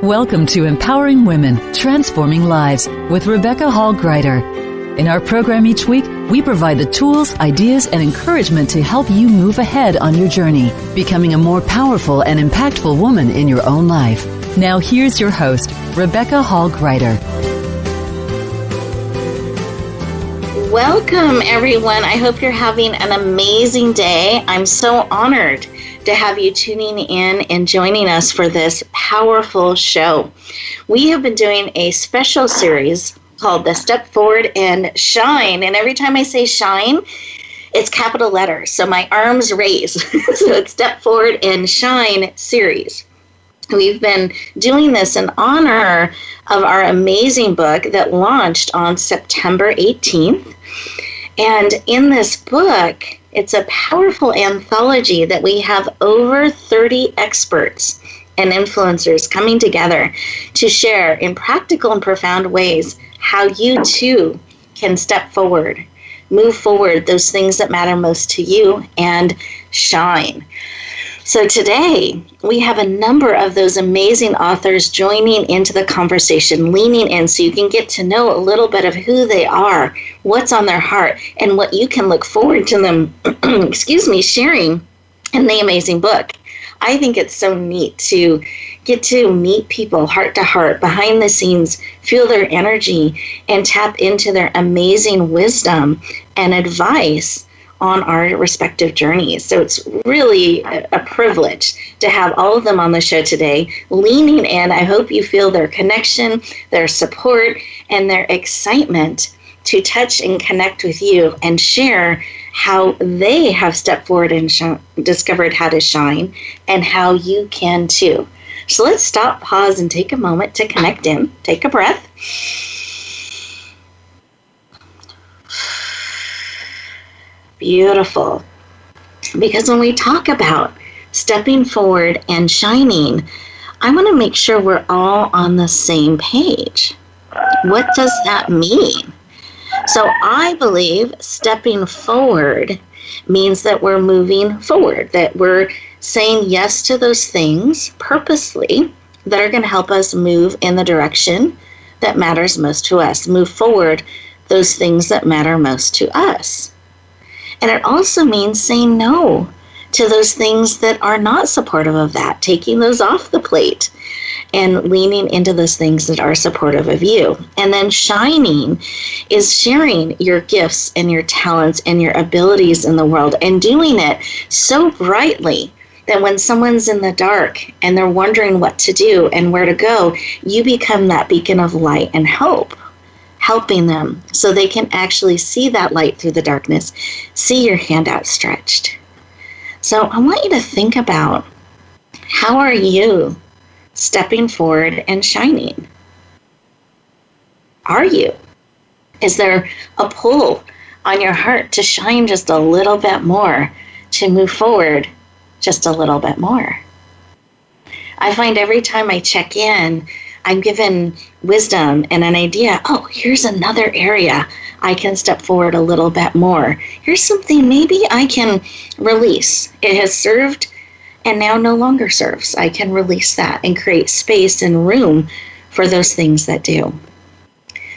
Welcome to Empowering Women, Transforming Lives with Rebecca Hall Gruyter. In our program each week, we provide the tools, ideas, and encouragement to help you move ahead on your journey, becoming a more powerful and impactful woman in your own life. Now here's your host, Rebecca Hall Gruyter. Welcome, everyone. I hope you're having an amazing day. I'm so honored to have you tuning in and joining us for this powerful show. We have been doing a special series called the Step Forward and Shine. And every time I say shine, it's capital letters. So my arms raise. So it's Step Forward and Shine series. We've been doing this in honor of our amazing book that launched on September 18th. And in this book, it's a powerful anthology that we have over 30 experts and influencers coming together to share in practical and profound ways how you too can step forward, move forward those things that matter most to you, and shine. So today, we have a number of those amazing authors joining into the conversation, leaning in so you can get to know a little bit of who they are, what's on their heart, and what you can look forward to them, sharing in the amazing book. I think it's so neat to get to meet people heart to heart, behind the scenes, feel their energy, and tap into their amazing wisdom and advice on our respective journeys. So it's really a privilege to have all of them on the show today, leaning in. I hope you feel their connection, their support, and their excitement to touch and connect with you and share how they have stepped forward and discovered how to shine and how you can too. So let's stop, pause, and take a moment to connect in. Take a breath. Beautiful. Because when we talk about stepping forward and shining, I want to make sure we're all on the same page. What does that mean? So I believe stepping forward means that we're moving forward, that we're saying yes to those things purposely that are going to help us move in the direction that matters most to us, move forward those things that matter most to us. And it also means saying no to those things that are not supportive of that, taking those off the plate and leaning into those things that are supportive of you. And then shining is sharing your gifts and your talents and your abilities in the world and doing it so brightly that when someone's in the dark and they're wondering what to do and where to go, you become that beacon of light and hope, helping them so they can actually see that light through the darkness, see your hand outstretched. So I want you to think about, how are you stepping forward and shining? Are you? Is there a pull on your heart to shine just a little bit more, to move forward just a little bit more? I find every time I check in, I'm given wisdom and an idea. Oh, here's another area I can step forward a little bit more. Here's something maybe I can release. It has served and now no longer serves. I can release that and create space and room for those things that do.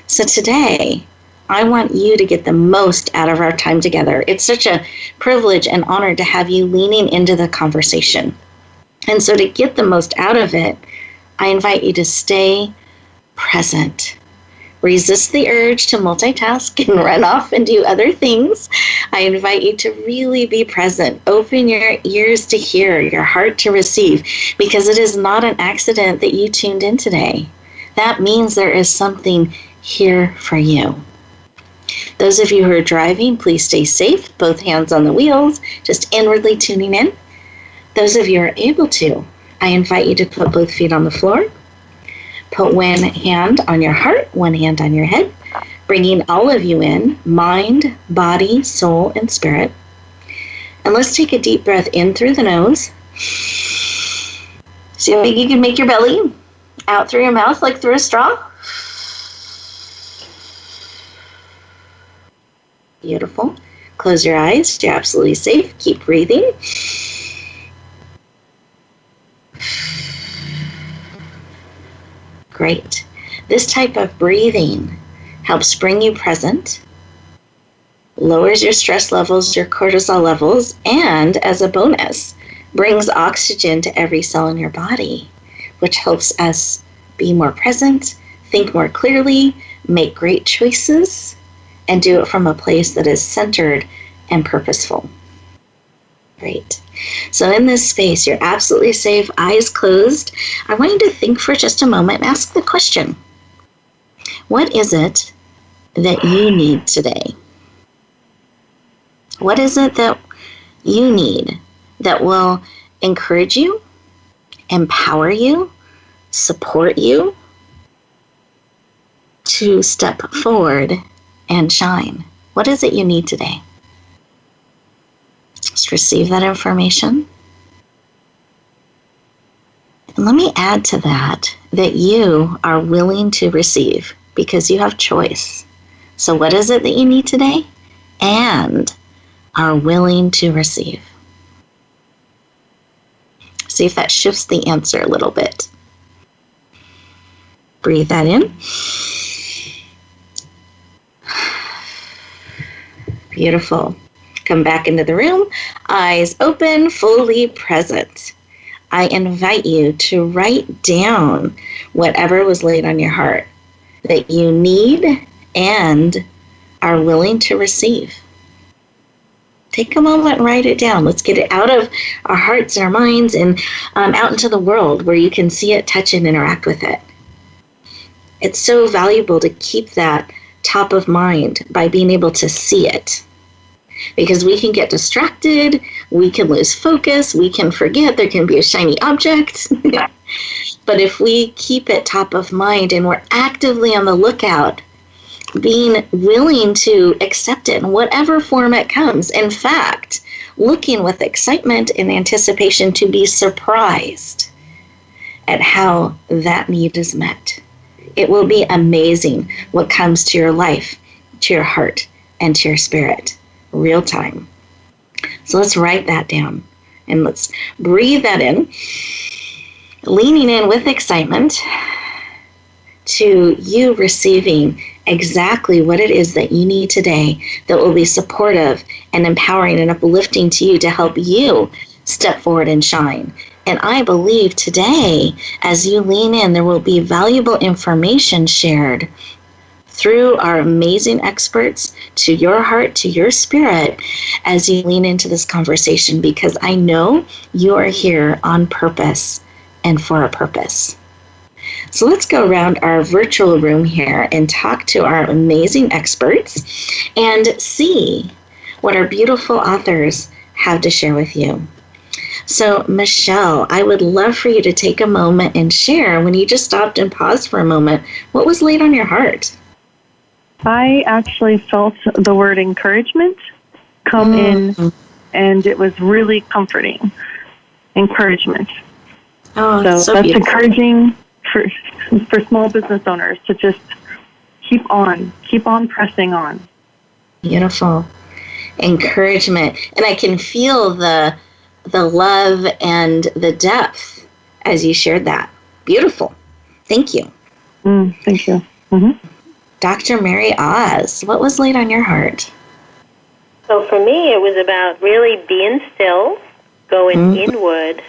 So today, I want you to get the most out of our time together. It's such a privilege and honor to have you leaning into the conversation. And so to get the most out of it, I invite you to stay present. Resist the urge to multitask and run off and do other things. I invite you to really be present. Open your ears to hear, your heart to receive, because it is not an accident that you tuned in today. That means there is something here for you. Those of you who are driving, please stay safe, both hands on the wheels, just inwardly tuning in. Those of you who are able to, I invite you to put both feet on the floor. Put one hand on your heart, one hand on your head, bringing all of you in, mind, body, soul, and spirit. And let's take a deep breath in through the nose. See if you can make your belly out through your mouth like through a straw. Beautiful. Close your eyes. You're absolutely safe. Keep breathing. Great. This type of breathing helps bring you present, lowers your stress levels, your cortisol levels, and as a bonus, brings oxygen to every cell in your body, which helps us be more present, think more clearly, make great choices, and do it from a place that is centered and purposeful. Great. So in this space, you're absolutely safe, eyes closed. I want you to think for just a moment and ask the question, what is it that you need today? What is it that you need that will encourage you, empower you, support you to step forward and shine? What is it you need today? Just receive that information. And let me add to that you are willing to receive because you have choice. So what is it that you need today? And are willing to receive. See if that shifts the answer a little bit. Breathe that in. Beautiful. Come back into the room, eyes open, fully present. I invite you to write down whatever was laid on your heart that you need and are willing to receive. Take a moment and write it down. Let's get it out of our hearts and our minds and out into the world where you can see it, touch it, interact with it. It's so valuable to keep that top of mind by being able to see it. Because we can get distracted, we can lose focus, we can forget, there can be a shiny object. But if we keep it top of mind and we're actively on the lookout, being willing to accept it in whatever form it comes. In fact, looking with excitement and anticipation to be surprised at how that need is met. It will be amazing what comes to your life, to your heart, and to your spirit, real time. So let's write that down and let's breathe that in, leaning in with excitement to you receiving exactly what it is that you need today that will be supportive and empowering and uplifting to you to help you step forward and shine. And I believe today, as you lean in, there will be valuable information shared through our amazing experts to your heart, to your spirit, as you lean into this conversation, because I know you are here on purpose and for a purpose. So let's go around our virtual room here and talk to our amazing experts and see what our beautiful authors have to share with you. So Michelle, I would love for you to take a moment and share, when you just stopped and paused for a moment, what was laid on your heart? I actually felt the word encouragement come in, and it was really comforting. Encouragement. Oh, so that's beautiful. Encouraging for small business owners to just keep on pressing on. Beautiful. Encouragement. And I can feel the love and the depth as you shared that. Beautiful. Thank you. Thank you. Mm-hmm. Dr. Mary Oz, what was laid on your heart? So for me, it was about really being still, going inward,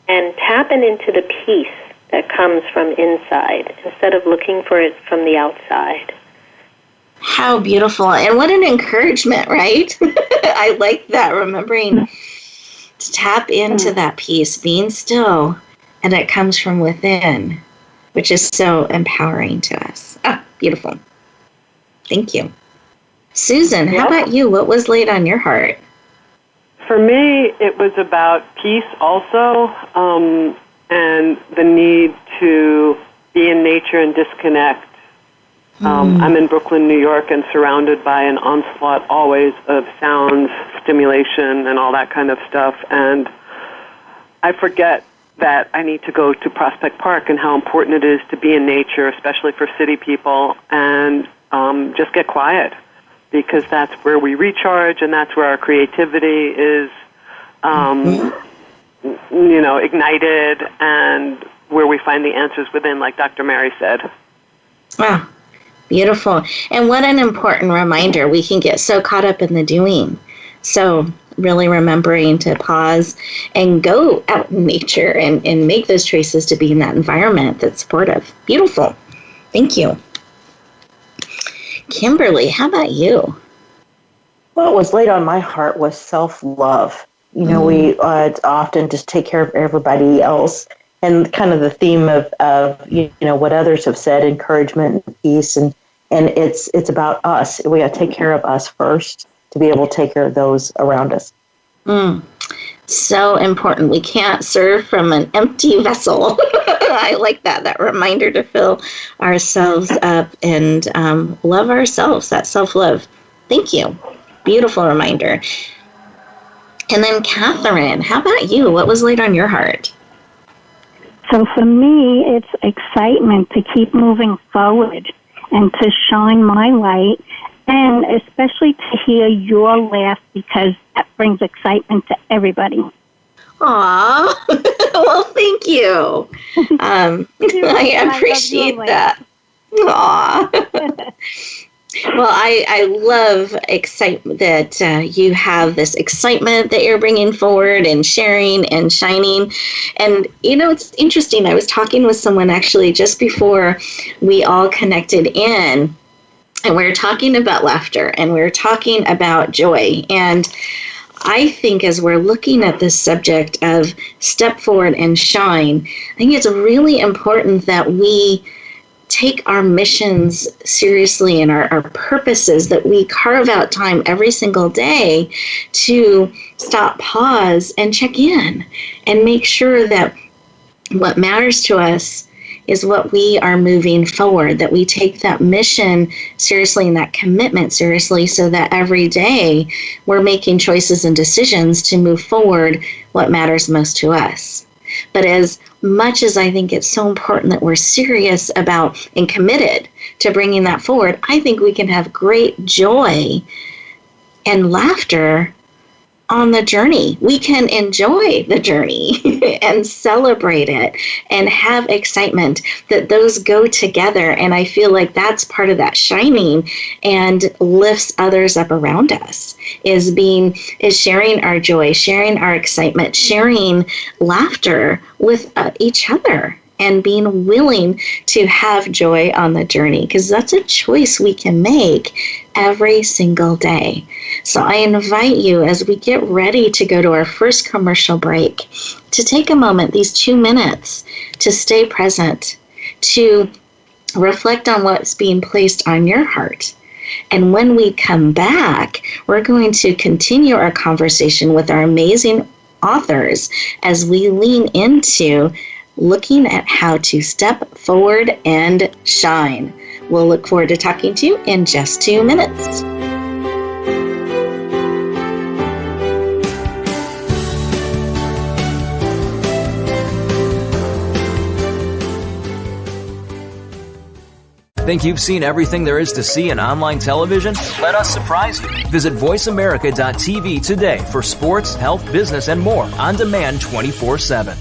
and tapping into the peace that comes from inside instead of looking for it from the outside. How beautiful. And what an encouragement, right? I like that, remembering to tap into that peace, being still, and it comes from within, which is so empowering to us. Ah, beautiful. Thank you. Susan, how about you? What was laid on your heart? For me, it was about peace also, and the need to be in nature and disconnect. I'm in Brooklyn, New York, and surrounded by an onslaught always of sounds, stimulation, and all that kind of stuff. And I forget that I need to go to Prospect Park and how important it is to be in nature, especially for city people, and just get quiet, because that's where we recharge and that's where our creativity is, ignited, and where we find the answers within, like Dr. Mary said. Wow, beautiful. And what an important reminder. We can get so caught up in the doing. So really remembering to pause and go out in nature and make those choices to be in that environment that's supportive. Beautiful. Thank you. Kimberly, how about you? What was laid on my heart was self-love. You know, we often just take care of everybody else. And kind of the theme of you know, what others have said, encouragement and peace. And it's about us. We got to take care of us first to be able to take care of those around us. So important. We can't serve from an empty vessel. I like that reminder to fill ourselves up and love ourselves, that self-love. Thank you. Beautiful reminder. And then Catherine, how about you? What was laid on your heart? So for me, it's excitement to keep moving forward and to shine my light, and especially to hear your laugh, because that brings excitement to everybody. Aw, well, thank you. I appreciate that. Aw. Well, I love excitement that you have this excitement that you're bringing forward and sharing and shining. And, you know, it's interesting. I was talking with someone actually just before we all connected in, and we were talking about laughter and we were talking about joy. And I think as we're looking at this subject of step forward and shine, I think it's really important that we take our missions seriously and our purposes, that we carve out time every single day to stop, pause, and check in and make sure that what matters to us is what we are moving forward, that we take that mission seriously and that commitment seriously, so that every day we're making choices and decisions to move forward what matters most to us. But as much as I think it's so important that we're serious about and committed to bringing that forward, I think we can have great joy and laughter on the journey. We can enjoy the journey and celebrate it and have excitement, that those go together. And I feel like that's part of that shining and lifts others up around us, is sharing our joy, sharing our excitement, sharing laughter with each other, and being willing to have joy on the journey, because that's a choice we can make every single day. So I invite you, as we get ready to go to our first commercial break, to take a moment, these 2 minutes, to stay present, to reflect on what's being placed on your heart. And when we come back, we're going to continue our conversation with our amazing authors as we lean into looking at how to step forward and shine. We'll look forward to talking to you in just 2 minutes. Think you've seen everything there is to see in online television? Let us surprise you. Visit voiceamerica.tv today for sports, health, business, and more on demand 24/7.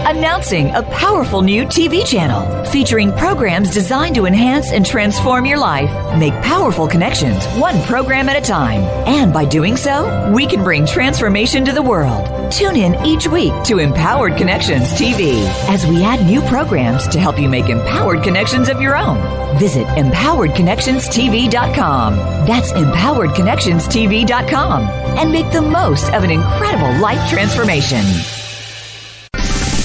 Announcing a powerful new TV channel featuring programs designed to enhance and transform your life. Make powerful connections, one program at a time. And by doing so, we can bring transformation to the world. Tune in each week to Empowered Connections TV as we add new programs to help you make empowered connections of your own. Visit empoweredconnectionstv.com. That's empoweredconnectionstv.com. And make the most of an incredible life transformation.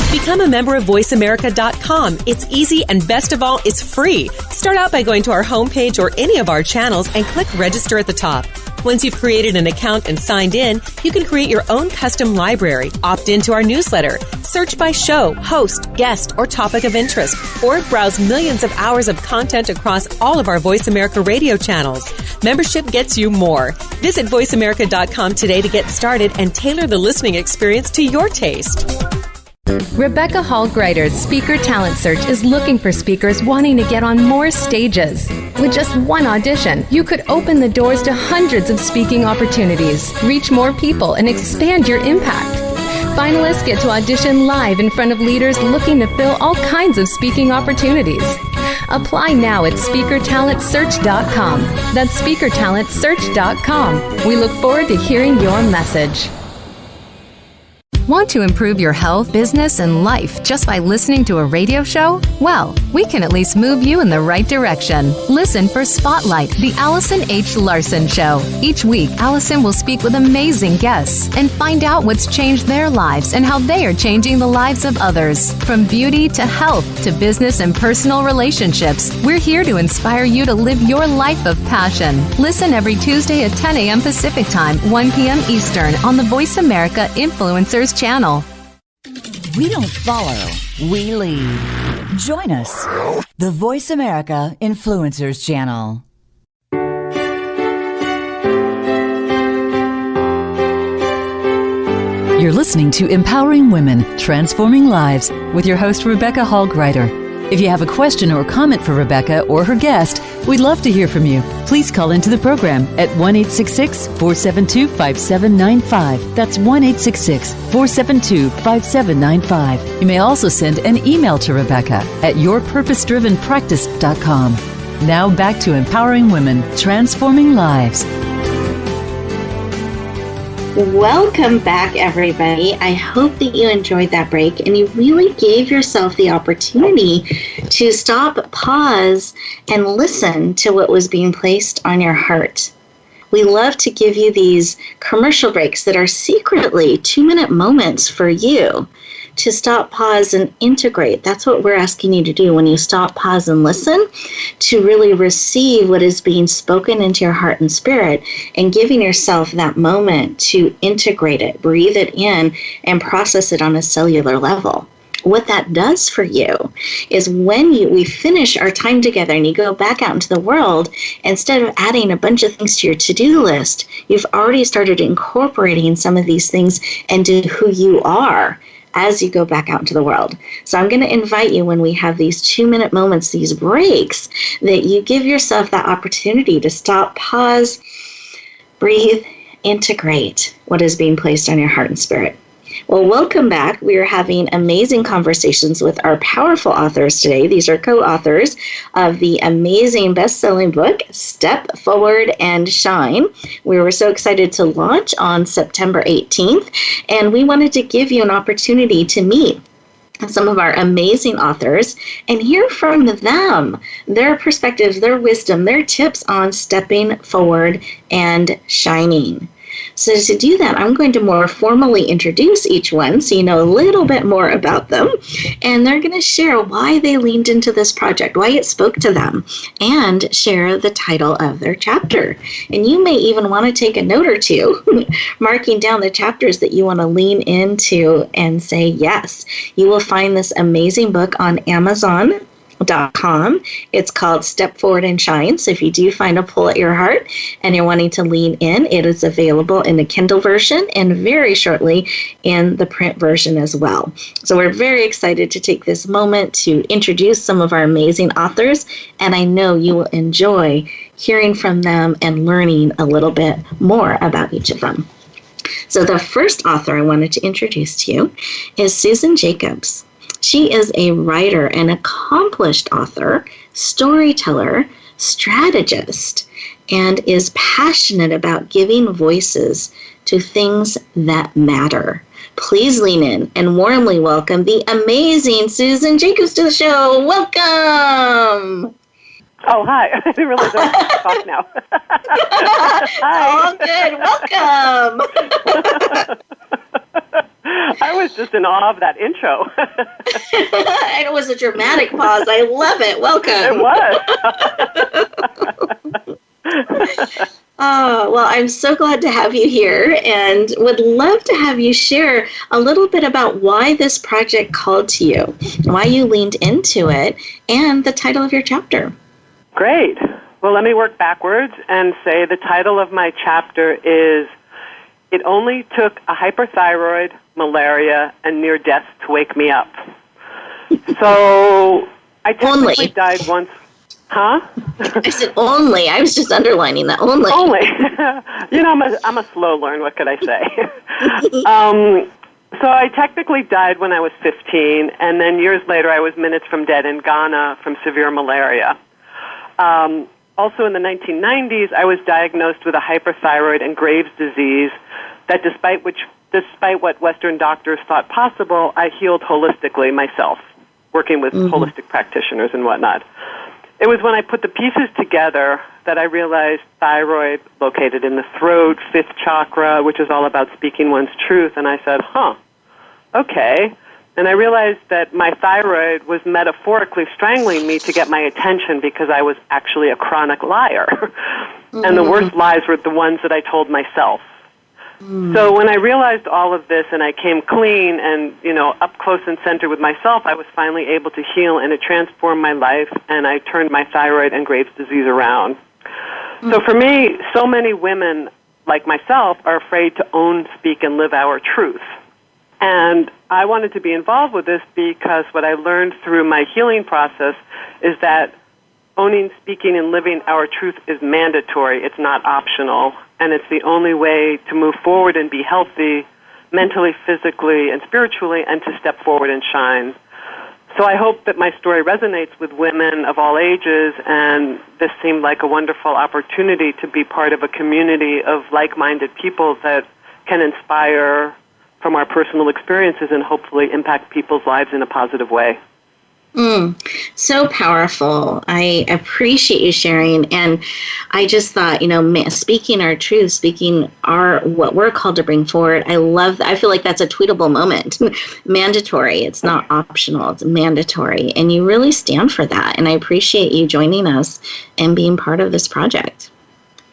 Become a member of VoiceAmerica.com. It's easy, and best of all, it's free. Start out by going to our homepage or any of our channels and click register at the top. Once you've created an account and signed in, you can create your own custom library, opt into our newsletter, search by show, host, guest, or topic of interest, or browse millions of hours of content across all of our Voice America radio channels. Membership gets you more. Visit VoiceAmerica.com today to get started and tailor the listening experience to your taste. Rebecca Hall Gruyter's Speaker Talent Search is looking for speakers wanting to get on more stages. With just one audition, you could open the doors to hundreds of speaking opportunities, reach more people, and expand your impact. Finalists get to audition live in front of leaders looking to fill all kinds of speaking opportunities. Apply now at SpeakerTalentSearch.com. That's SpeakerTalentSearch.com. We look forward to hearing your message. Want to improve your health, business, and life just by listening to a radio show? Well, we can at least move you in the right direction. Listen for Spotlight, the Allison H. Larson Show. Each week, Allison will speak with amazing guests and find out what's changed their lives and how they are changing the lives of others. From beauty to health to business and personal relationships, we're here to inspire you to live your life of passion. Listen every Tuesday at 10 a.m. Pacific Time, 1 p.m. Eastern on the Voice America Influencers channel. We don't follow, we lead. Join us, the Voice America Influencers channel. You're listening to Empowering Women, Transforming Lives with your host, Rebecca Hall Gruyter. If you have a question or comment for Rebecca or her guest, we'd love to hear from you. Please call into the program at 1-866-472-5795. That's 1-866-472-5795. You may also send an email to Rebecca at yourpurposedrivenpractice.com. Now back to Empowering Women, Transforming Lives. Welcome back, everybody. I hope that you enjoyed that break and you really gave yourself the opportunity to stop, pause, and listen to what was being placed on your heart. We love to give you these commercial breaks that are secretly 2-minute moments for you to stop, pause, and integrate. That's what we're asking you to do when you stop, pause, and listen, to really receive what is being spoken into your heart and spirit and giving yourself that moment to integrate it, breathe it in, and process it on a cellular level. What that does for you is when we finish our time together and you go back out into the world, instead of adding a bunch of things to your to-do list, you've already started incorporating some of these things into who you are as you go back out into the world. So I'm going to invite you, when we have these 2-minute moments, these breaks, that you give yourself that opportunity to stop, pause, breathe, integrate what is being placed on your heart and spirit. Well, welcome back. We are having amazing conversations with our powerful authors today. These are co-authors of the amazing best-selling book, Step Forward and Shine. We were so excited to launch on September 18th, and we wanted to give you an opportunity to meet some of our amazing authors and hear from them, their perspectives, their wisdom, their tips on stepping forward and shining. So to do that, I'm going to more formally introduce each one so you know a little bit more about them. And they're going to share why they leaned into this project, why it spoke to them, and share the title of their chapter. And you may even want to take a note or two, marking down the chapters that you want to lean into and say yes. You will find this amazing book on Amazon.com. It's called Step Forward and Shine. So if you do find a pull at your heart and you're wanting to lean in, it is available in the Kindle version and very shortly in the print version as well. So we're very excited to take this moment to introduce some of our amazing authors, and I know you will enjoy hearing from them and learning a little bit more about each of them. So the first author I wanted to introduce to you is Susan Jacobs. She is a writer, an accomplished author, storyteller, strategist, and is passionate about giving voices to things that matter. Please lean in and warmly welcome the amazing Susan Jacobs to the show. Welcome! Oh, hi. I didn't realize I was talk now. Hi. Oh, good. Welcome. I was just in awe of that intro. It was a dramatic pause. I love it. Welcome. It was. Oh, well, I'm so glad to have you here and would love to have you share a little bit about why this project called to you, why you leaned into it, and the title of your chapter. Great. Well, let me work backwards and say the title of my chapter is It Only Took a Hyperthyroid, Malaria, and Near Death to Wake Me Up. So I technically died once. Huh? I said only. I was just underlining that. Only. Only. You know, I'm a slow learner. What could I say? So I technically died when I was 15, and then years later I was minutes from dead in Ghana from severe malaria. Also in the 1990s, I was diagnosed with a hyperthyroid and Graves' disease that despite what Western doctors thought possible, I healed holistically myself, working with holistic practitioners and whatnot. It was when I put the pieces together that I realized thyroid located in the throat, fifth chakra, which is all about speaking one's truth, and I said, okay. And I realized that my thyroid was metaphorically strangling me to get my attention because I was actually a chronic liar. And the worst lies were the ones that I told myself. So when I realized all of this and I came clean and, up close and center with myself, I was finally able to heal, and it transformed my life, and I turned my thyroid and Graves' disease around. So for me, so many women like myself are afraid to own, speak, and live our truth. And I wanted to be involved with this because what I learned through my healing process is that owning, speaking, and living our truth is mandatory. It's not optional. And it's the only way to move forward and be healthy mentally, physically, and spiritually, and to step forward and shine. So I hope that my story resonates with women of all ages, and this seemed like a wonderful opportunity to be part of a community of like-minded people that can inspire from our personal experiences and hopefully impact people's lives in a positive way. So powerful. I appreciate you sharing. And I just thought, speaking our truth, speaking what we're called to bring forward. I love that. I feel like that's a tweetable moment. Mandatory. It's not optional. It's mandatory. And you really stand for that. And I appreciate you joining us and being part of this project.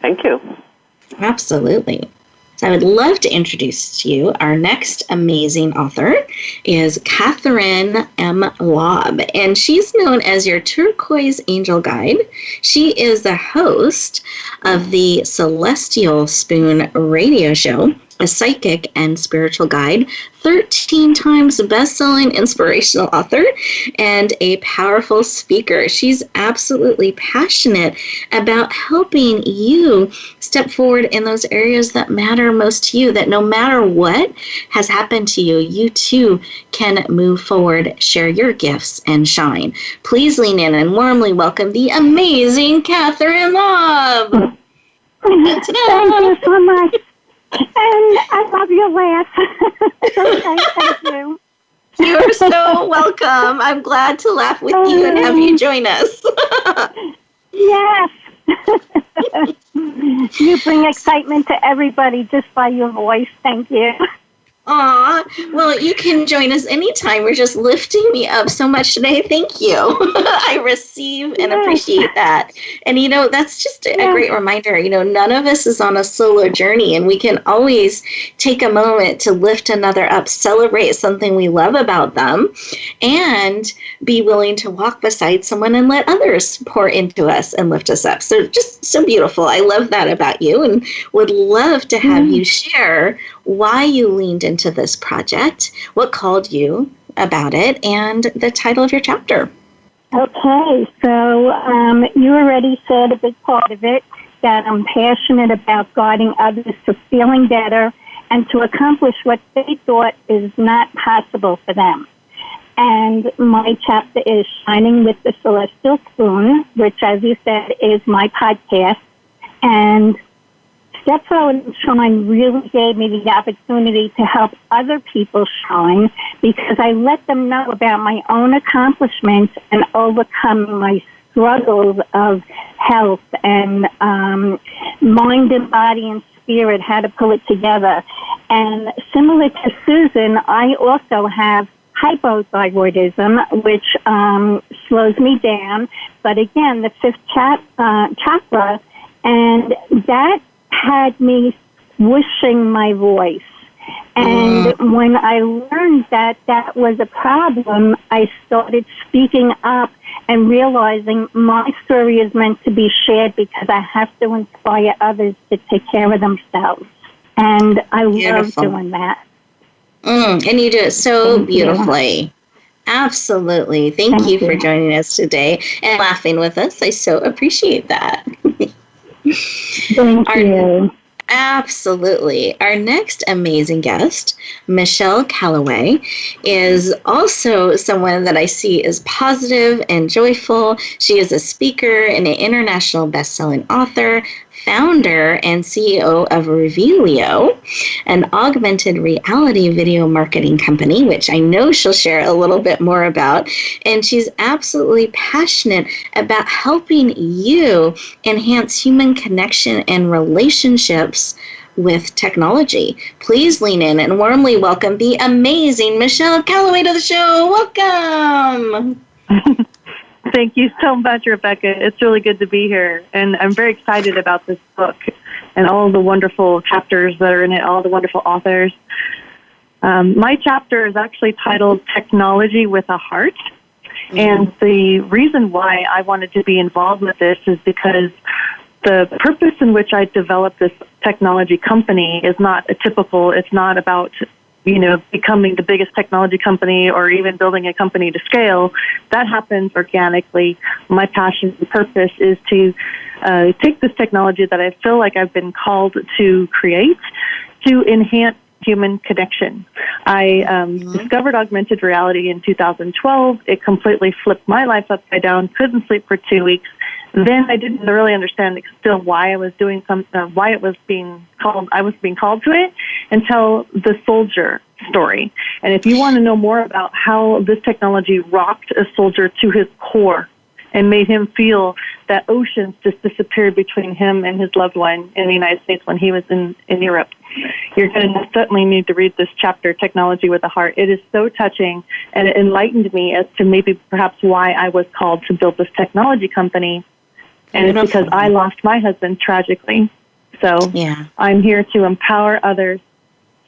Thank you. Absolutely. So I would love to introduce to you our next amazing author is Catherine M. Laub, and she's known as your turquoise angel guide. She is the host of the Celestial Spoon radio show, a psychic and spiritual guide, 13 times best-selling inspirational author, and a powerful speaker. She's absolutely passionate about helping you step forward in those areas that matter most to you, that no matter what has happened to you, you too can move forward, share your gifts, and shine. Please lean in and warmly welcome the amazing Catherine Laub. Thank you so much. And I love your laugh. Okay, thank you. You're so welcome. I'm glad to laugh with you and have you join us. Yes. You bring excitement to everybody just by your voice. Thank you. Aw, well, you can join us anytime. You're just lifting me up so much today. Thank you. I receive and appreciate that. And, that's just a great reminder. None of us is on a solo journey, and we can always take a moment to lift another up, celebrate something we love about them, and be willing to walk beside someone and let others pour into us and lift us up. So just so beautiful. I love that about you, and would love to have you share why you leaned into this project, what called you about it, and the title of your chapter. Okay, so you already said a big part of it, that I'm passionate about guiding others to feeling better and to accomplish what they thought is not possible for them. And my chapter is Shining with the Celestial Spoon, which, as you said, is my podcast. And Step Forward and Shine really gave me the opportunity to help other people shine because I let them know about my own accomplishments and overcoming my struggles of health and mind and body and spirit, how to pull it together. And similar to Susan, I also have hypothyroidism, which slows me down. But again, the fifth chakra, and that had me swishing my voice. And when I learned that that was a problem, I started speaking up and realizing my story is meant to be shared because I have to inspire others to take care of themselves. And I love doing that. And you do it so beautifully. Absolutely. Thank you for joining us today and laughing with us. I so appreciate that. Thank you. Absolutely. Our next amazing guest, Michelle Calloway, is also someone that I see as positive and joyful. She is a speaker and an international best-selling author, founder and CEO of REVEALiO, an augmented reality video marketing company, which I know she'll share a little bit more about. And she's absolutely passionate about helping you enhance human connection and relationships with technology. Please lean in and warmly welcome the amazing Michelle Calloway to the show. Welcome. Thank you so much, Rebecca. It's really good to be here. And I'm very excited about this book and all the wonderful chapters that are in it, all the wonderful authors. My chapter is actually titled Technology with a Heart. And the reason why I wanted to be involved with this is because the purpose in which I developed this technology company is not it's not about becoming the biggest technology company or even building a company to scale. That happens organically. My passion and purpose is to take this technology that I feel like I've been called to create to enhance human connection. I discovered augmented reality in 2012. It completely flipped my life upside down. Couldn't sleep for 2 weeks. Then I didn't really understand still why I was doing why it was being called. I was being called to it until the soldier story. And if you want to know more about how this technology rocked a soldier to his core and made him feel that oceans just disappeared between him and his loved one in the United States when he was in Europe, you're going to certainly need to read this chapter, Technology with a Heart. It is so touching, and it enlightened me as to maybe perhaps why I was called to build this technology company. And it's because I lost my husband tragically. So I'm here to empower others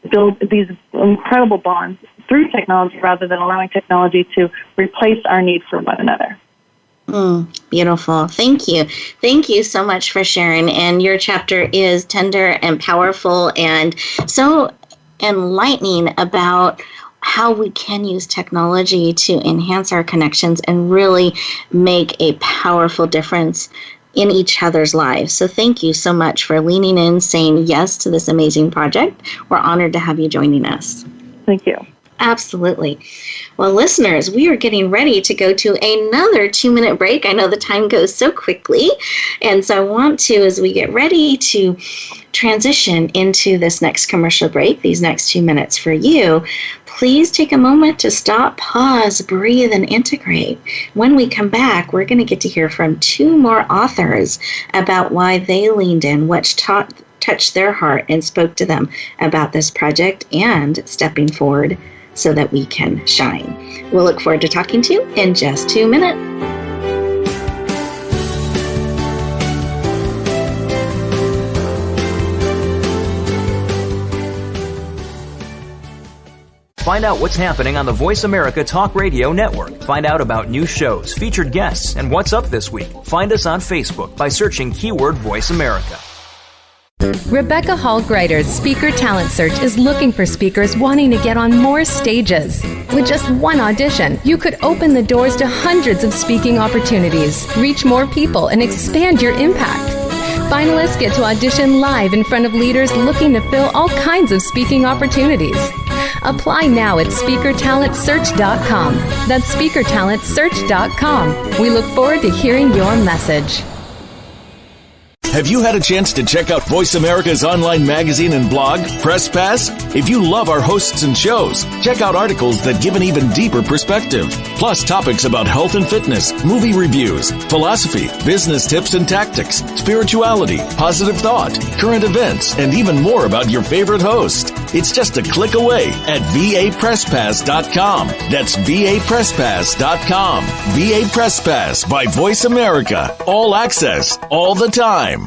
to build these incredible bonds through technology rather than allowing technology to replace our need for one another. Beautiful. Thank you. Thank you so much for sharing. And your chapter is tender and powerful and so enlightening about how we can use technology to enhance our connections and really make a powerful difference in each other's lives. So thank you so much for leaning in, saying yes to this amazing project. We're honored to have you joining us. Thank you. Absolutely. Well, listeners, we are getting ready to go to another 2-minute break. I know the time goes so quickly. And so I want to, as we get ready to transition into this next commercial break, these next 2 minutes for you, please take a moment to stop, pause, breathe, and integrate. When we come back, we're going to get to hear from 2 more authors about why they leaned in, what touched their heart and spoke to them about this project and stepping forward so that we can shine. We'll look forward to talking to you in just 2 minutes. Find out what's happening on the Voice America Talk Radio Network. Find out about new shows, featured guests, and what's up this week. Find us on Facebook by searching keyword Voice America. Rebecca Hall Gruyter's Speaker Talent Search is looking for speakers wanting to get on more stages. With just one audition, you could open the doors to hundreds of speaking opportunities, reach more people, and expand your impact. Finalists get to audition live in front of leaders looking to fill all kinds of speaking opportunities. Apply now at SpeakerTalentSearch.com. That's SpeakerTalentSearch.com. We look forward to hearing your message. Have you had a chance to check out Voice America's online magazine and blog, Press Pass? If you love our hosts and shows, check out articles that give an even deeper perspective. Plus topics about health and fitness, movie reviews, philosophy, business tips and tactics, spirituality, positive thought, current events, and even more about your favorite host. It's just a click away at VAPressPass.com. That's VAPressPass.com. VA Press Pass by Voice America. All access, all the time.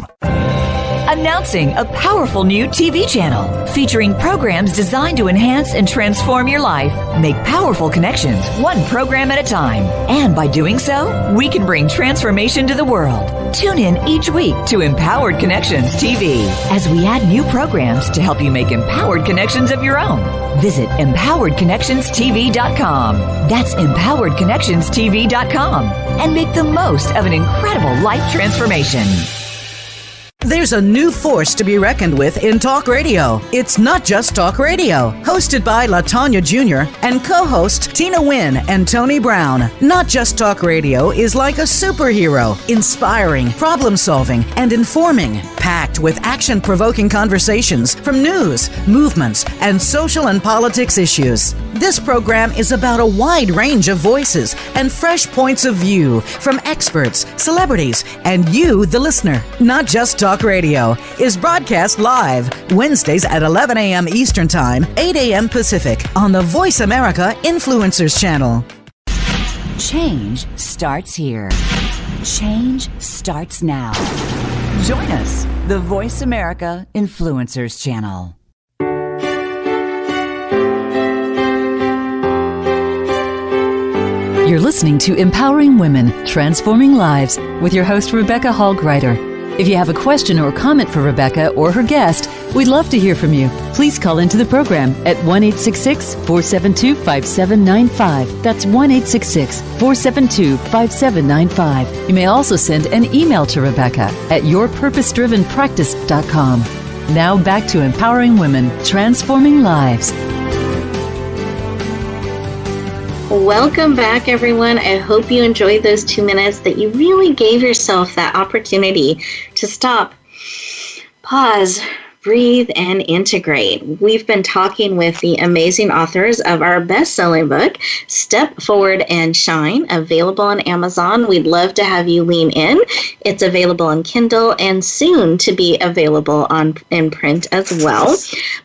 Announcing a powerful new TV channel featuring programs designed to enhance and transform your life. Make powerful connections, one program at a time. And by doing so, we can bring transformation to the world. Tune in each week to Empowered Connections TV as we add new programs to help you make empowered connections of your own. Visit EmpoweredConnectionsTV.com. That's EmpoweredConnectionsTV.com. And make the most of an incredible life transformation. There's a new force to be reckoned with in talk radio. It's not just talk radio. Hosted by LaTanya Jr. and co-hosts Tina Wynn and Tony Brown. Not Just Talk Radio is like a superhero, inspiring, problem-solving, and informing. Packed with action-provoking conversations from news, movements, and social and politics issues. This program is about a wide range of voices and fresh points of view from experts, celebrities, and you, the listener. Not Just Talk Radio is broadcast live Wednesdays at 11 a.m. Eastern Time, 8 a.m. Pacific on the Voice America Influencers Channel. Change starts here. Change starts now. Join us, the Voice America Influencers Channel. You're listening to Empowering Women, Transforming Lives with your host, Rebecca Hall Gruyter. If you have a question or comment for Rebecca or her guest, we'd love to hear from you. Please call into the program at 1-866-472-5795. That's 1-866-472-5795. You may also send an email to Rebecca at yourpurposedrivenpractice.com. Now back to Empowering Women, Transforming Lives. Welcome back, everyone. I hope you enjoyed those 2 minutes, that you really gave yourself that opportunity to stop, pause, breathe, and integrate. We've been talking with the amazing authors of our best-selling book, Step Forward and Shine, available on Amazon. We'd love to have you lean in. It's available on Kindle and soon to be available in print as well.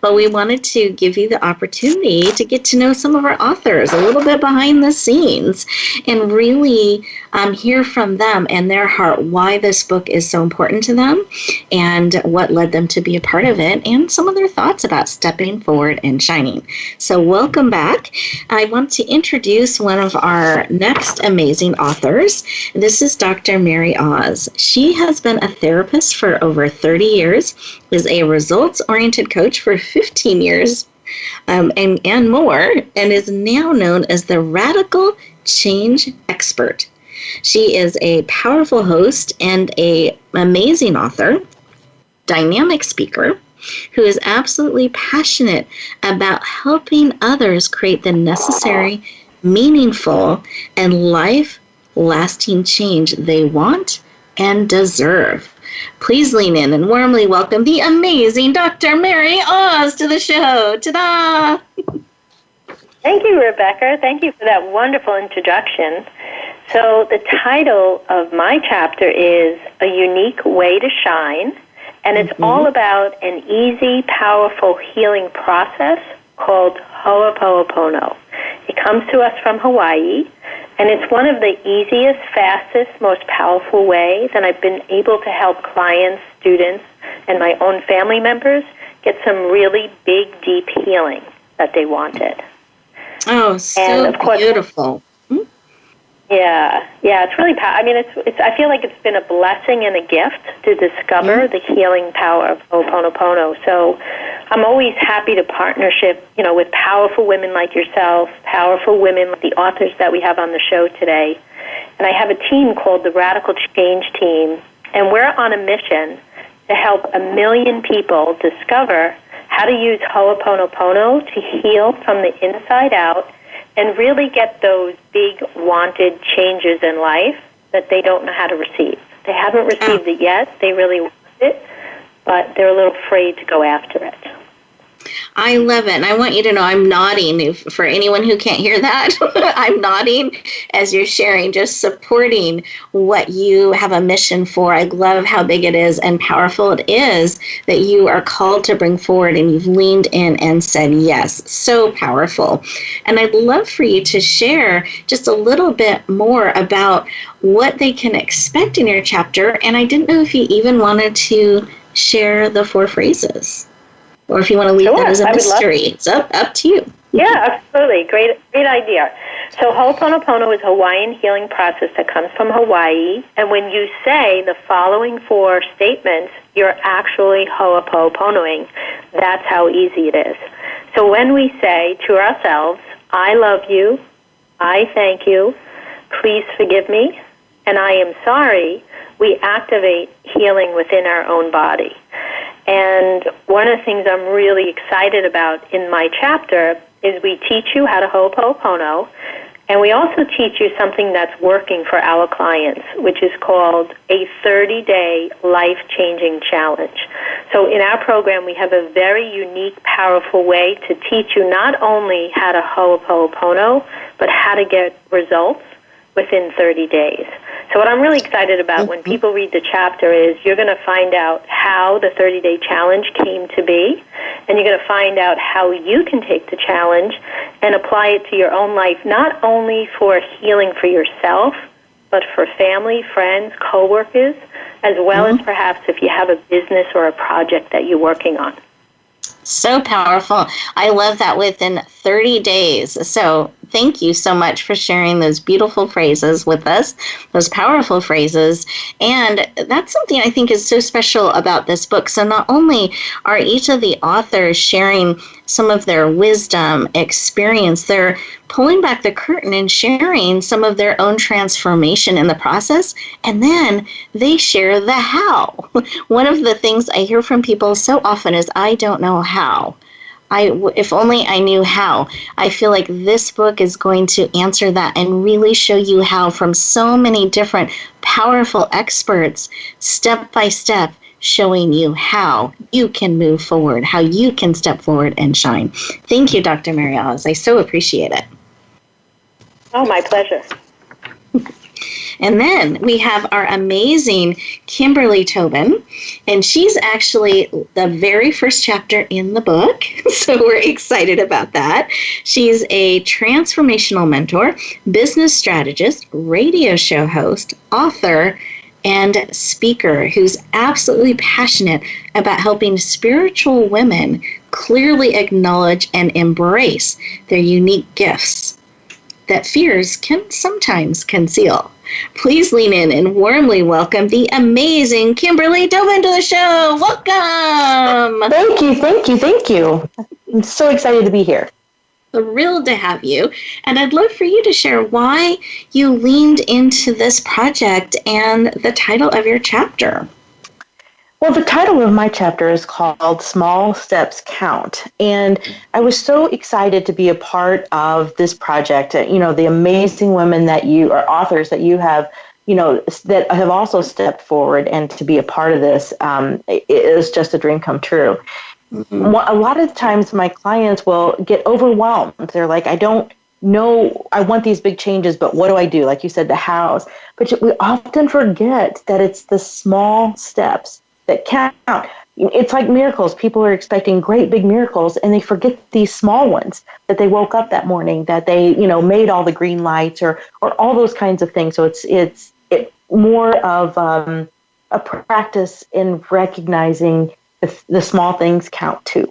But we wanted to give you the opportunity to get to know some of our authors a little bit behind the scenes and really hear from them and their heart why this book is so important to them and what led them to be a part of it and some of their thoughts about stepping forward and shining. So welcome back. I want to introduce one of our next amazing authors. This is Dr. Mary Oz. She has been a therapist for over 30 years, is a results-oriented coach for 15 years, and more, and is now known as the Radical Change Expert. She is a powerful host and an amazing author, dynamic speaker, who is absolutely passionate about helping others create the necessary, meaningful, and life-lasting change they want and deserve. Please lean in and warmly welcome the amazing Dr. Mary Oz to the show. Ta-da! Thank you, Rebecca. Thank you for that wonderful introduction. So the title of my chapter is A Unique Way to Shine, and it's all about an easy, powerful healing process called Ho'oponopono. It comes to us from Hawaii, and it's one of the easiest, fastest, most powerful ways, and I've been able to help clients, students, and my own family members get some really big, deep healing that they wanted. Oh, so beautiful. Yeah, it's really powerful. I mean, it's. I feel like it's been a blessing and a gift to discover the healing power of Ho'oponopono. So I'm always happy to partnership, with powerful women like yourself, powerful women like the authors that we have on the show today. And I have a team called the Radical Change Team, and we're on a mission to help 1 million people discover how to use Ho'oponopono to heal from the inside out and really get those big wanted changes in life that they don't know how to receive. They haven't received it yet. They really want it, but they're a little afraid to go after it. I love it. And I want you to know I'm nodding. For anyone who can't hear that, I'm nodding as you're sharing, just supporting what you have a mission for. I love how big it is and powerful it is that you are called to bring forward, and you've leaned in and said yes. So powerful. And I'd love for you to share just a little bit more about what they can expect in your chapter. And I didn't know if you even wanted to share the 4 phrases, or if you want to leave that as a mystery. It's up to you. Yeah, absolutely. Great idea. So Ho'oponopono is a Hawaiian healing process that comes from Hawaii. And when you say the following 4 statements, you're actually Ho'oponoponoing. That's how easy it is. So when we say to ourselves, I love you, I thank you, please forgive me, and I am sorry, we activate healing within our own body. And one of the things I'm really excited about in my chapter is we teach you how to Ho'oponopono, and we also teach you something that's working for our clients, which is called a 30-day life-changing challenge. So in our program, we have a very unique, powerful way to teach you not only how to Ho'oponopono, but how to get results within 30 days. So what I'm really excited about when people read the chapter is you're going to find out how the 30-day challenge came to be, and you're going to find out how you can take the challenge and apply it to your own life, not only for healing for yourself, but for family, friends, coworkers, as well as perhaps if you have a business or a project that you're working on. So powerful. I love that within 30 days. So thank you so much for sharing those beautiful phrases with us, those powerful phrases. And that's something I think is so special about this book. So not only are each of the authors sharing some of their wisdom, experience, they're pulling back the curtain and sharing some of their own transformation in the process, and then they share the how. One of the things I hear from people so often is, I don't know how. If only I knew how. I feel like this book is going to answer that and really show you how, from so many different powerful experts, step by step, showing you how you can move forward, how you can step forward and shine. Thank you, Dr. Mary Oz. I so appreciate it. Oh, my pleasure. And then we have our amazing Kimberly Tobin, and she's actually the very first chapter in the book, so we're excited about that. She's a transformational mentor, business strategist, radio show host, author, and speaker who's absolutely passionate about helping spiritual women clearly acknowledge and embrace their unique gifts that fears can sometimes conceal. Please lean in and warmly welcome the amazing Kimberly Tobin to the show. Welcome. Thank you. I'm so excited to be here. Thrilled to have you. And I'd love for you to share why you leaned into this project and the title of your chapter. Well, the title of my chapter is called Small Steps Count. And I was so excited to be a part of this project. The amazing women that you are authors that you have, that have also stepped forward, and to be a part of this, it is just a dream come true. Mm-hmm. A lot of times my clients will get overwhelmed. They're like, I don't know, I want these big changes, but what do I do? Like you said, the hows. But we often forget that it's the small steps that count. It's like miracles. People are expecting great big miracles, and they forget these small ones, that they woke up that morning, that they, made all the green lights or all those kinds of things. So it's more of a practice in recognizing the small things count too.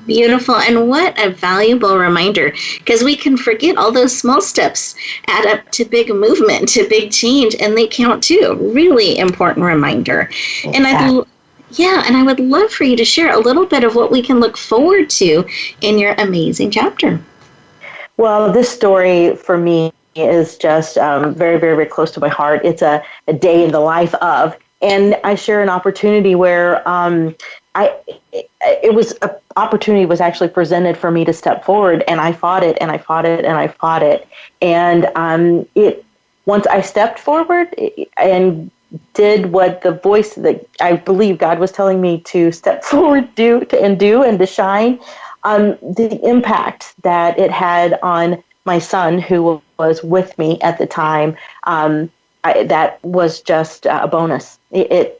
Beautiful. And what a valuable reminder, because we can forget all those small steps add up to big movement, to big change, and they count too. Really important reminder. Okay. And I would love for you to share a little bit of what we can look forward to in your amazing chapter. Well, this story for me is just very, very, very close to my heart. It's a day in the life of, and I share an opportunity where opportunity was actually presented for me to step forward, and I fought it, and I fought it, and I fought it. And once I stepped forward and did what the voice that I believe God was telling me to step forward, do and to shine, the impact that it had on my son, who was with me at the time, that was just a bonus.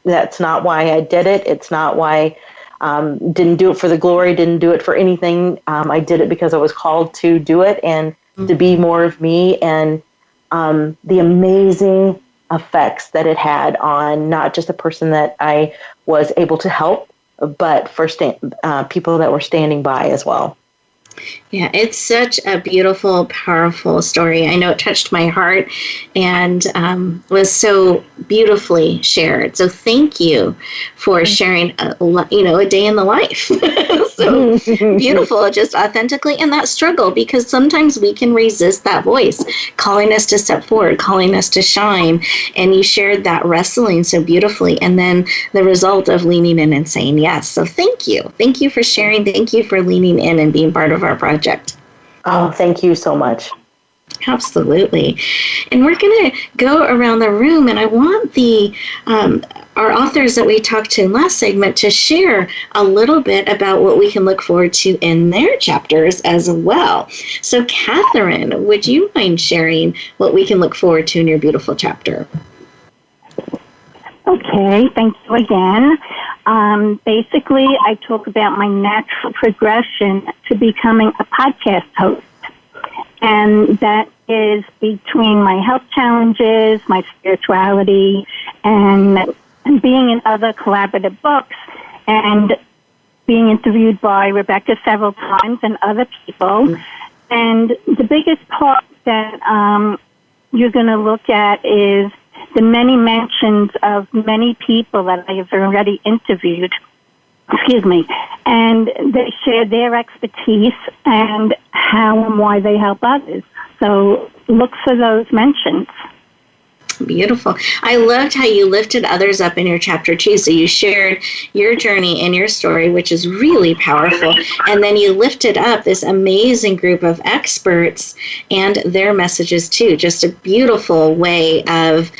That's not why I did it. It's not why didn't do it for the glory, didn't do it for anything. I did it because I was called to do it and to be more of me, and the amazing effects that it had on not just the person that I was able to help, but for people that were standing by as well. Yeah, it's such a beautiful, powerful story. I know it touched my heart and was so beautifully shared. So thank you for sharing, a day in the life. So beautiful, just authentically, and that struggle, because sometimes we can resist that voice calling us to step forward, calling us to shine. And you shared that wrestling so beautifully, and then the result of leaning in and saying yes. So thank you. Thank you for sharing. Thank you for leaning in and being part of our project. Oh, thank you so much. Absolutely. And we're going to go around the room, and I want our authors that we talked to in last segment to share a little bit about what we can look forward to in their chapters as well. So, Catherine, would you mind sharing what we can look forward to in your beautiful chapter? Okay, thank you again. Basically, I talk about my natural progression to becoming a podcast host. And that is between my health challenges, my spirituality, and being in other collaborative books, and being interviewed by Rebecca several times and other people. And the biggest part that you're going to look at is the many mentions of many people that I have already interviewed. And they share their expertise and how and why they help others. So look for those mentions. Beautiful. I loved how you lifted others up in your chapter too. So you shared your journey and your story, which is really powerful. And then you lifted up this amazing group of experts and their messages too. Just a beautiful way of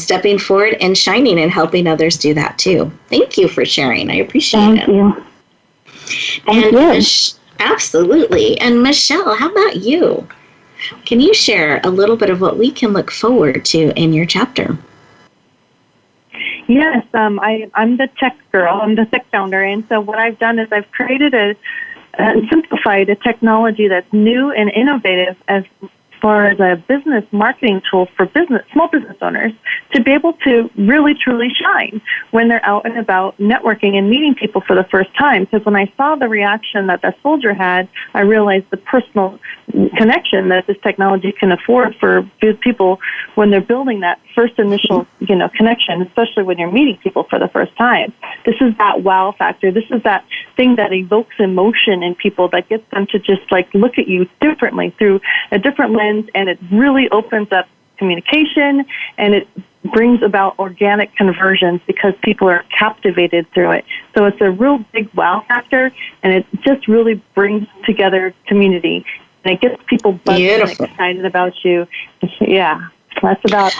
stepping forward and shining and helping others do that too. Thank you for sharing. I appreciate it. Thank you. Thank you. Absolutely. And Michelle, how about you? Can you share a little bit of what we can look forward to in your chapter? Yes, I'm the tech girl. I'm the tech founder. And so what I've done is I've created simplified a technology that's new and innovative as far as a business marketing tool for small business owners to be able to really, truly shine when they're out and about networking and meeting people for the first time. Because when I saw the reaction that soldier had, I realized the personal connection that this technology can afford for people when they're building that first initial, connection, especially when you're meeting people for the first time. This is that wow factor. This is that thing that evokes emotion in people that gets them to just look at you differently through a different lens, and it really opens up communication, and it brings about organic conversions because people are captivated through it. So it's a real big wow factor, and it just really brings together community, and it gets people buzzing and excited about you. Yeah, that's about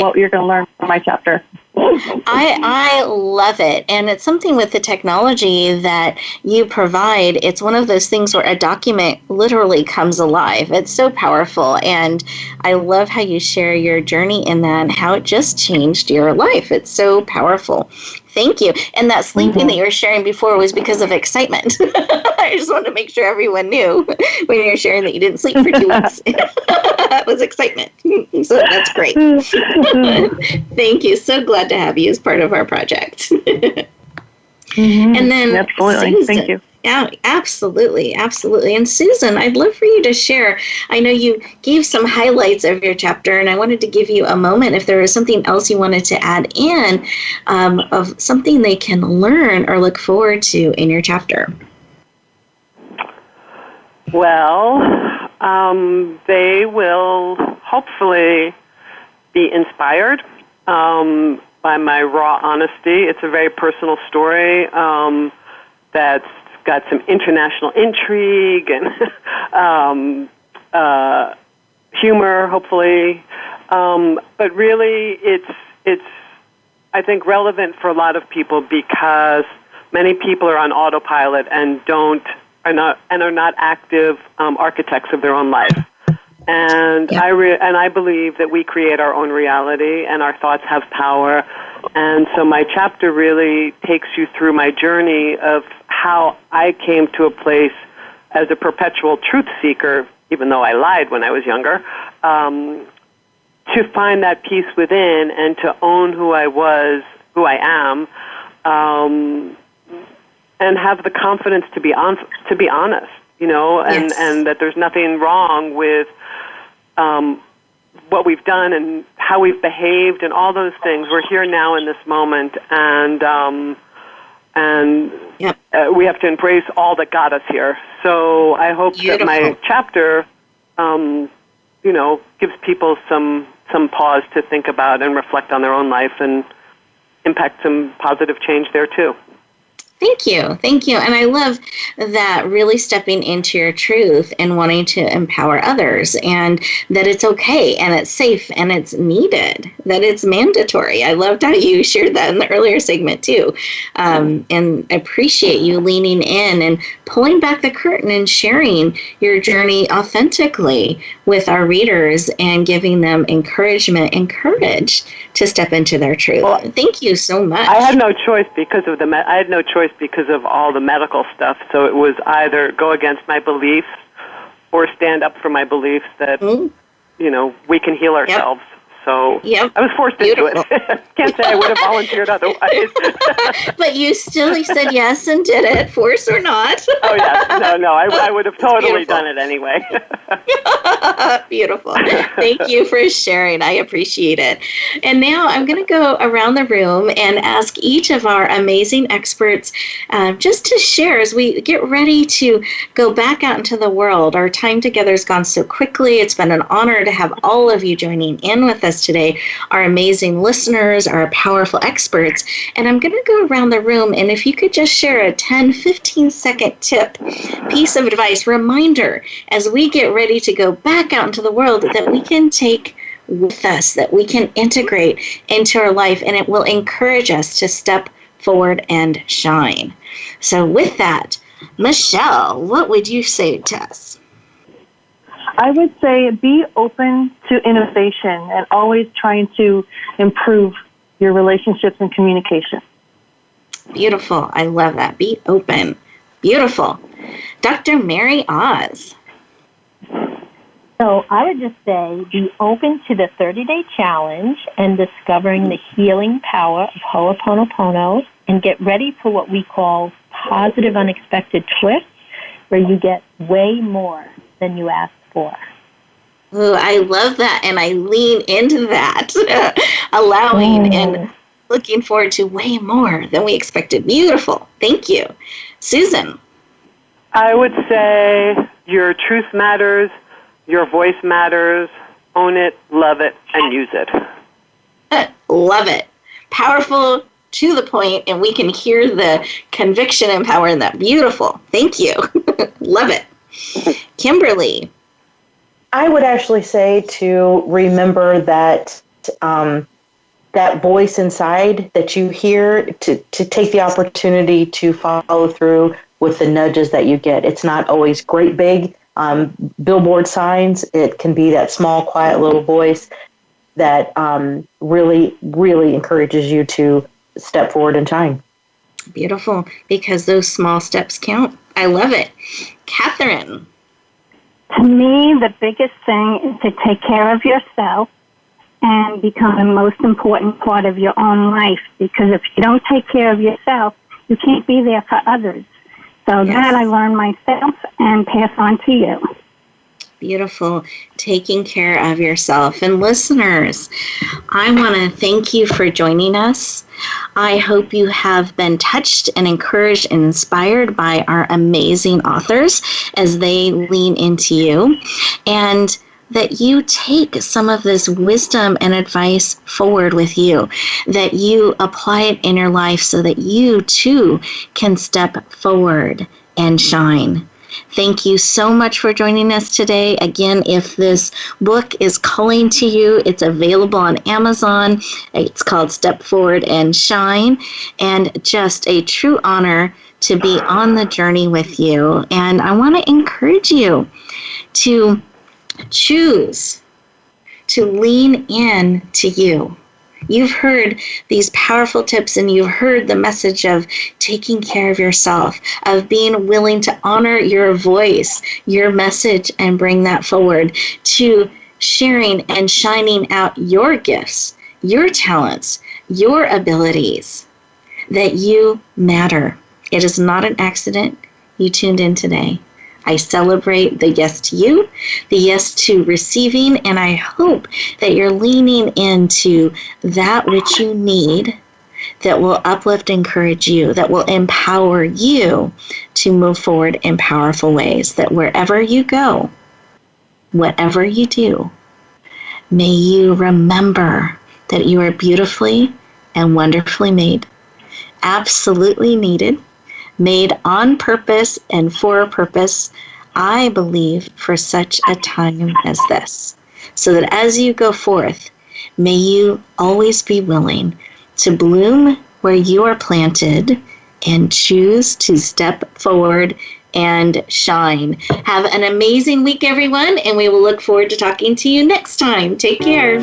what you're going to learn from my chapter. I love it. And it's something with the technology that you provide. It's one of those things where a document literally comes alive. It's so powerful. And I love how you share your journey in that and how it just changed your life. It's so powerful. Thank you. And that sleeping that you were sharing before was because of excitement. I just wanted to make sure everyone knew when you were sharing that you didn't sleep for 2 weeks. That was excitement. So that's great. Thank you. So glad to have you as part of our project. And then absolutely. Susan, thank you. Yeah, absolutely. Absolutely. And Susan, I'd love for you to share. I know you gave some highlights of your chapter, and I wanted to give you a moment if there was something else you wanted to add in of something they can learn or look forward to in your chapter. Well, they will hopefully be inspired by my raw honesty. It's a very personal story that's got some international intrigue and humor, hopefully. But really, it's I think relevant for a lot of people because many people are on autopilot and are not active architects of their own life. And I believe that we create our own reality and our thoughts have power. And so my chapter really takes you through my journey of how I came to a place as a perpetual truth seeker, even though I lied when I was younger, to find that peace within and to own who I was, who I am, and have the confidence to be honest, and that there's nothing wrong with what we've done and how we've behaved and all those things. We're here now in this moment, and we have to embrace all that got us here. So I hope that my chapter, gives people some pause to think about and reflect on their own life and impact some positive change there too. Thank you. And I love that, really stepping into your truth and wanting to empower others, and that it's okay and it's safe and it's needed, that it's mandatory. I loved how you shared that in the earlier segment too. And I appreciate you leaning in and pulling back the curtain and sharing your journey authentically with our readers and giving them encouragement and courage to step into their truth. Well, thank you so much. I had no choice because of all the medical stuff. So it was either go against my beliefs or stand up for my beliefs that, we can heal ourselves. So I was forced into it. Can't say I would have volunteered otherwise. But you still said yes and did it, force or not. Oh, yes. No, I would have totally done it anyway. Beautiful. Thank you for sharing. I appreciate it. And now I'm going to go around the room and ask each of our amazing experts just to share as we get ready to go back out into the world. Our time together has gone so quickly. It's been an honor to have all of you joining in with us today, our amazing listeners, our powerful experts. And I'm going to go around the room, and if you could just share a 10, 15-second tip, piece of advice, reminder, as we get ready to go back out into the world, that we can take with us, that we can integrate into our life, and it will encourage us to step forward and shine. So with that, Michelle, what would you say to us? I would say be open to innovation and always trying to improve your relationships and communication. Beautiful. I love that. Be open. Beautiful. Dr. Mary Oz. So I would just say be open to the 30-day challenge and discovering the healing power of Ho'oponopono, and get ready for what we call positive unexpected twists, where you get way more than you asked for. Ooh, I love that, and I lean into that, allowing and looking forward to way more than we expected. Beautiful. Thank you. Susan. I would say your truth matters, your voice matters, own it, love it, and use it. Love it. Powerful, to the point, and we can hear the conviction and power in that. Beautiful. Thank you. Love it. Kimberly. I would actually say to remember that that voice inside that you hear, to take the opportunity to follow through with the nudges that you get. It's not always great big billboard signs. It can be that small, quiet little voice that really, really encourages you to step forward and shine. Beautiful, because those small steps count. I love it. Catherine. To me, the biggest thing is to take care of yourself and become the most important part of your own life. Because if you don't take care of yourself, you can't be there for others. So that I learned myself and pass on to you. Beautiful. Taking care of yourself. And listeners, I want to thank you for joining us. I hope you have been touched and encouraged and inspired by our amazing authors as they lean into you, and that you take some of this wisdom and advice forward with you, that you apply it in your life so that you too can step forward and shine. Thank you so much for joining us today. Again, if this book is calling to you, it's available on Amazon. It's called Step Forward and Shine, and just a true honor to be on the journey with you. And I want to encourage you to choose to lean in to you. You've heard these powerful tips, and you've heard the message of taking care of yourself, of being willing to honor your voice, your message, and bring that forward, to sharing and shining out your gifts, your talents, your abilities, that you matter. It is not an accident you tuned in today. I celebrate the yes to you, the yes to receiving, and I hope that you're leaning into that which you need that will uplift and encourage you, that will empower you to move forward in powerful ways, that wherever you go, whatever you do, may you remember that you are beautifully and wonderfully made, absolutely needed, made on purpose and for a purpose, I believe, for such a time as this. So that as you go forth, may you always be willing to bloom where you are planted and choose to step forward and shine. Have an amazing week, everyone, and we will look forward to talking to you next time. Take care.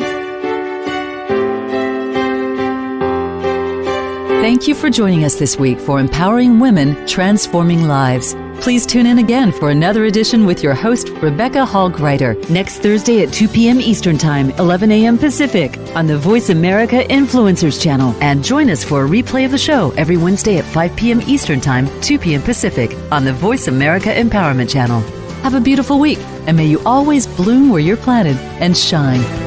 Thank you for joining us this week for Empowering Women, Transforming Lives. Please tune in again for another edition with your host, Rebecca Hall Gruyter, next Thursday at 2 p.m. Eastern Time, 11 a.m. Pacific, on the Voice America Influencers Channel. And join us for a replay of the show every Wednesday at 5 p.m. Eastern Time, 2 p.m. Pacific, on the Voice America Empowerment Channel. Have a beautiful week, and may you always bloom where you're planted and shine.